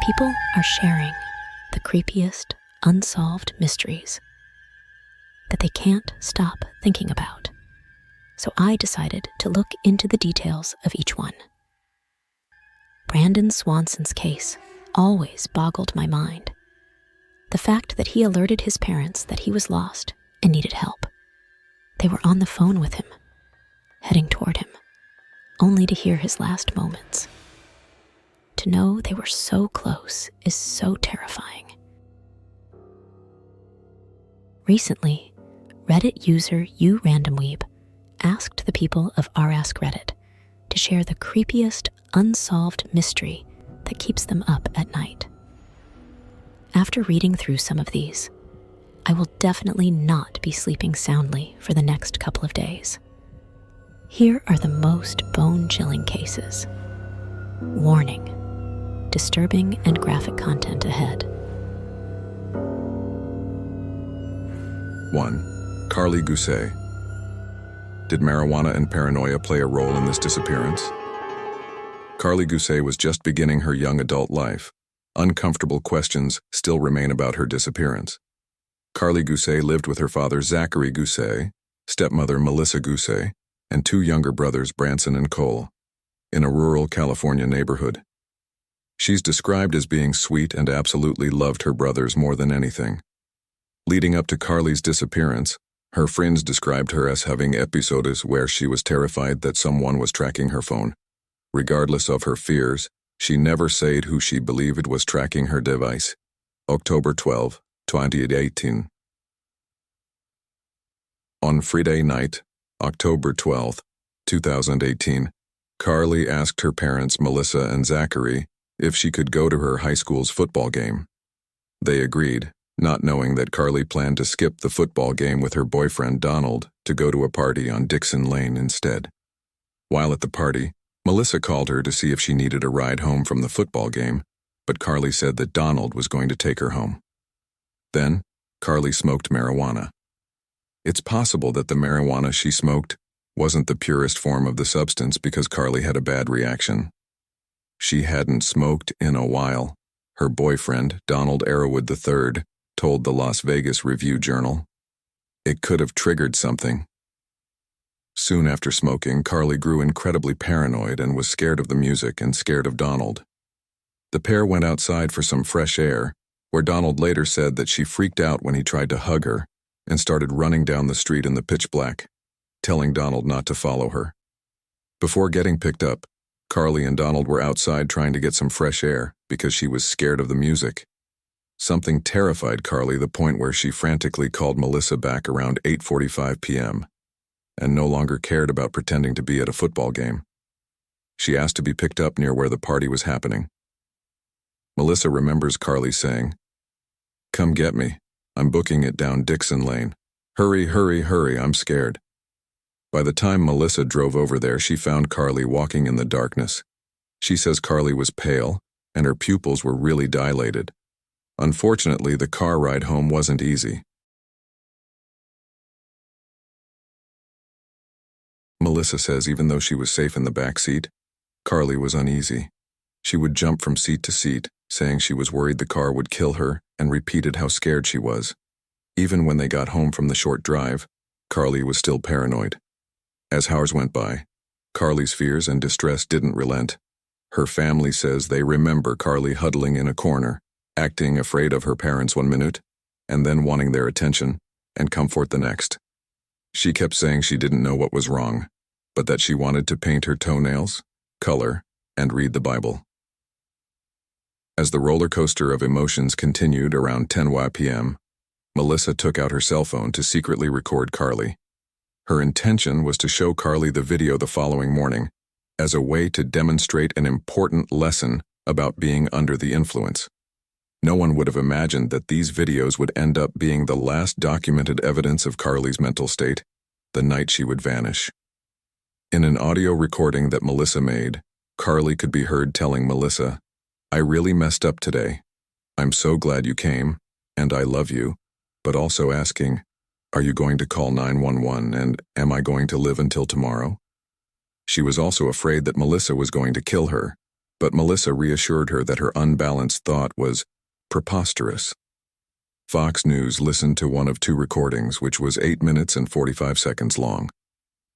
People are sharing the creepiest unsolved mysteries that they can't stop thinking about. So I decided to look into the details of each one. Brandon Swanson's case always boggled my mind. The fact that he alerted his parents that he was lost and needed help. They were on the phone with him, heading toward him, only to hear his last moments. To know they were so close is so terrifying. Recently, Reddit user uRandomweeb asked the people of r/ask Reddit to share the creepiest unsolved mystery that keeps them up at night. After reading through some of these, I will definitely not be sleeping soundly for the next couple of days. Here are the most bone-chilling cases. Warning: disturbing and graphic content ahead. 1. Carly Gusay. Did marijuana and paranoia play a role in this disappearance? Carly Gusay was just beginning her young adult life. Uncomfortable questions still remain about her disappearance. Carly Gusay lived with her father Zachary Gusay, stepmother Melissa Gusay, and two younger brothers Branson and Cole, in a rural California neighborhood. She's described as being sweet and absolutely loved her brothers more than anything. Leading up to Carly's disappearance, her friends described her as having episodes where she was terrified that someone was tracking her phone. Regardless of her fears, she never said who she believed was tracking her device. October 12, 2018. On Friday night, October 12, 2018, Carly asked her parents Melissa and Zachary if she could go to her high school's football game. They agreed, not knowing that Carly planned to skip the football game with her boyfriend Donald to go to a party on Dixon Lane instead. While at the party, Melissa called her to see if she needed a ride home from the football game, but Carly said that Donald was going to take her home. Then, Carly smoked marijuana. It's possible that the marijuana she smoked wasn't the purest form of the substance because Carly had a bad reaction. She hadn't smoked in a while, her boyfriend, Donald Arrowood III, told the Las Vegas Review-Journal. It could have triggered something. Soon after smoking, Carly grew incredibly paranoid and was scared of the music and scared of Donald. The pair went outside for some fresh air, where Donald later said that she freaked out when he tried to hug her and started running down the street in the pitch black, telling Donald not to follow her. Before getting picked up, Carly and Donald were outside trying to get some fresh air because she was scared of the music. Something terrified Carly to the point where she frantically called Melissa back around 8:45 p.m. and no longer cared about pretending to be at a football game. She asked to be picked up near where the party was happening. Melissa remembers Carly saying, "Come get me. I'm booking it down Dixon Lane. Hurry, hurry, hurry, I'm scared." By the time Melissa drove over there, she found Carly walking in the darkness. She says Carly was pale, and her pupils were really dilated. Unfortunately, the car ride home wasn't easy. Melissa says even though she was safe in the back seat, Carly was uneasy. She would jump from seat to seat, saying she was worried the car would kill her, and repeated how scared she was. Even when they got home from the short drive, Carly was still paranoid. As hours went by, Carly's fears and distress didn't relent. Her family says they remember Carly huddling in a corner, acting afraid of her parents one minute, and then wanting their attention and comfort the next. She kept saying she didn't know what was wrong, but that she wanted to paint her toenails, color, and read the Bible. As the roller coaster of emotions continued around 10 p.m., Melissa took out her cell phone to secretly record Carly. Her intention was to show Carly the video the following morning as a way to demonstrate an important lesson about being under the influence. No one would have imagined that these videos would end up being the last documented evidence of Carly's mental state, the night she would vanish. In an audio recording that Melissa made, Carly could be heard telling Melissa, "I really messed up today. I'm so glad you came, and I love you," but also asking, "Are you going to call 911 and am I going to live until tomorrow?" She was also afraid that Melissa was going to kill her, but Melissa reassured her that her unbalanced thought was preposterous. Fox News listened to one of two recordings, which was 8 minutes and 45 seconds long.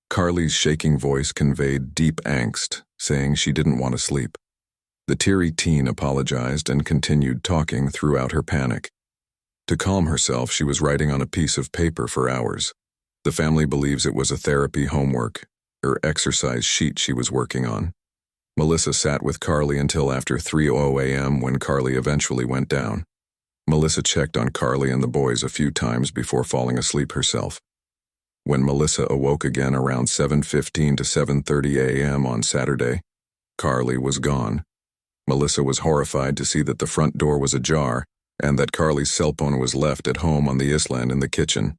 Carly's shaking voice conveyed deep angst, saying she didn't want to sleep. The teary teen apologized and continued talking throughout her panic. To calm herself, she was writing on a piece of paper for hours. The family believes it was a therapy homework, or exercise sheet she was working on. Melissa sat with Carly until after 3:00 a.m. when Carly eventually went down. Melissa checked on Carly and the boys a few times before falling asleep herself. When Melissa awoke again around 7:15 to 7:30 a.m. on Saturday, Carly was gone. Melissa was horrified to see that the front door was ajar and that Carly's cell phone was left at home on the island in the kitchen.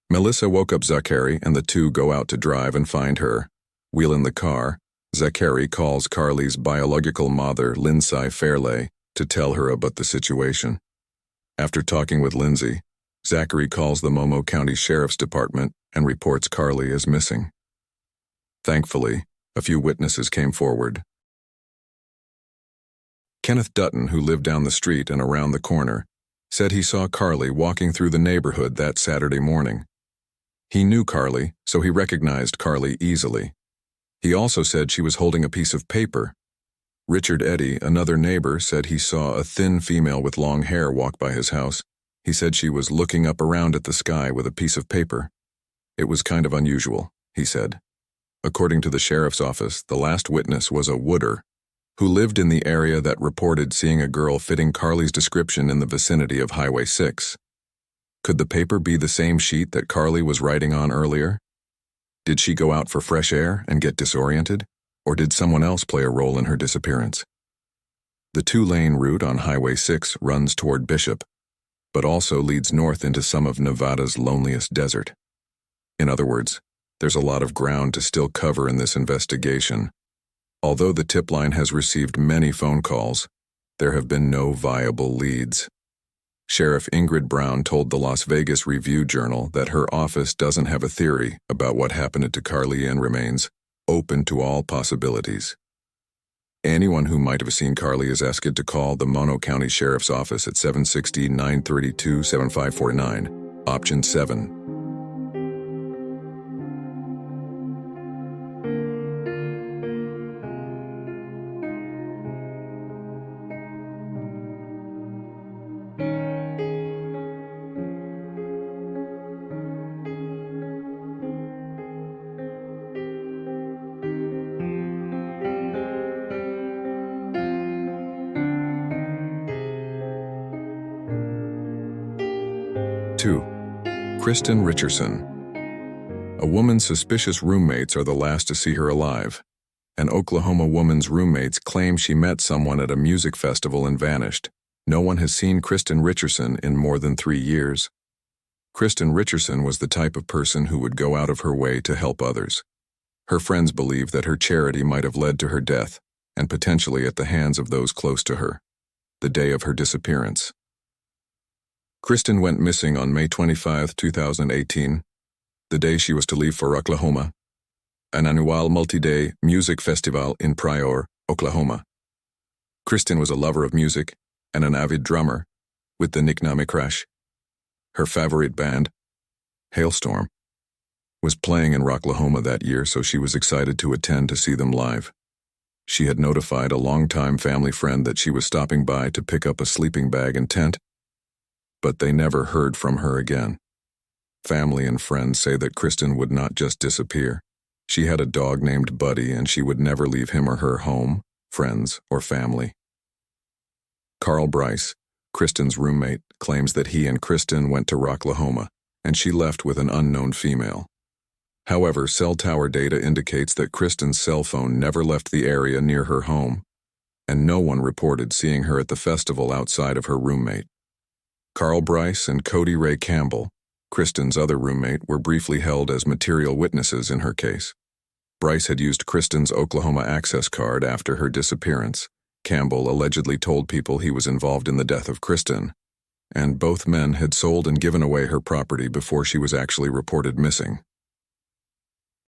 Melissa woke up Zachary and the two go out to drive and find her. While in the car, Zachary calls Carly's biological mother, Lindsay Fairley, to tell her about the situation. After talking with Lindsay, Zachary calls the Momo County Sheriff's Department and reports Carly as missing. Thankfully, a few witnesses came forward. Kenneth Dutton, who lived down the street and around the corner, said he saw Carly walking through the neighborhood that Saturday morning. He knew Carly, so he recognized Carly easily. He also said she was holding a piece of paper. Richard Eddy, another neighbor, said he saw a thin female with long hair walk by his house. He said she was looking up around at the sky with a piece of paper. It was kind of unusual, he said. According to the sheriff's office, the last witness was a wooder who lived in the area that reported seeing a girl fitting Carly's description in the vicinity of Highway 6. Could the paper be the same sheet that Carly was writing on earlier? Did she go out for fresh air and get disoriented, or did someone else play a role in her disappearance? The 2-lane route on Highway 6 runs toward Bishop, but also leads north into some of Nevada's loneliest desert. In other words, there's a lot of ground to still cover in this investigation. Although the tip line has received many phone calls, there have been no viable leads. Sheriff Ingrid Brown told the Las Vegas Review-Journal that her office doesn't have a theory about what happened to Carly and remains open to all possibilities. Anyone who might have seen Carly is asked to call the Mono County Sheriff's Office at 760-932-7549, option 7. Kristen Richardson. A woman's suspicious roommates are the last to see her alive. An Oklahoma woman's roommates claim she met someone at a music festival and vanished. No one has seen Kristen Richardson in more than 3 years. Kristen Richardson was the type of person who would go out of her way to help others. Her friends believe that her charity might have led to her death, and potentially at the hands of those close to her, the day of her disappearance. Kristen went missing on May 25, 2018, the day she was to leave for Oklahoma, an annual multi-day music festival in Pryor, Oklahoma. Kristen was a lover of music and an avid drummer, with the nickname Crash. Her favorite band, Hailstorm, was playing in Rocklahoma that year, so she was excited to attend to see them live. She had notified a longtime family friend that she was stopping by to pick up a sleeping bag and tent, but they never heard from her again. Family and friends say that Kristen would not just disappear. She had a dog named Buddy, and she would never leave him or her home, friends, or family. Carl Bryce, Kristen's roommate, claims that he and Kristen went to Rocklahoma, and she left with an unknown female. However, cell tower data indicates that Kristen's cell phone never left the area near her home, and no one reported seeing her at the festival outside of her roommate. Carl Bryce and Cody Ray Campbell, Kristen's other roommate, were briefly held as material witnesses in her case. Bryce had used Kristen's Oklahoma access card after her disappearance. Campbell allegedly told people he was involved in the death of Kristen, and both men had sold and given away her property before she was actually reported missing.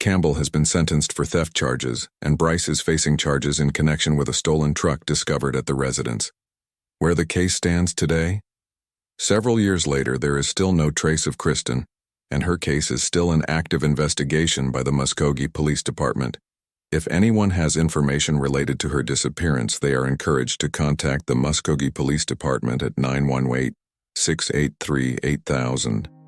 Campbell has been sentenced for theft charges, and Bryce is facing charges in connection with a stolen truck discovered at the residence. Where the case stands today? Several years later, there is still no trace of Kristen, and her case is still an active investigation by the Muskogee Police Department. If anyone has information related to her disappearance, they are encouraged to contact the Muskogee Police Department at 918-683-8000.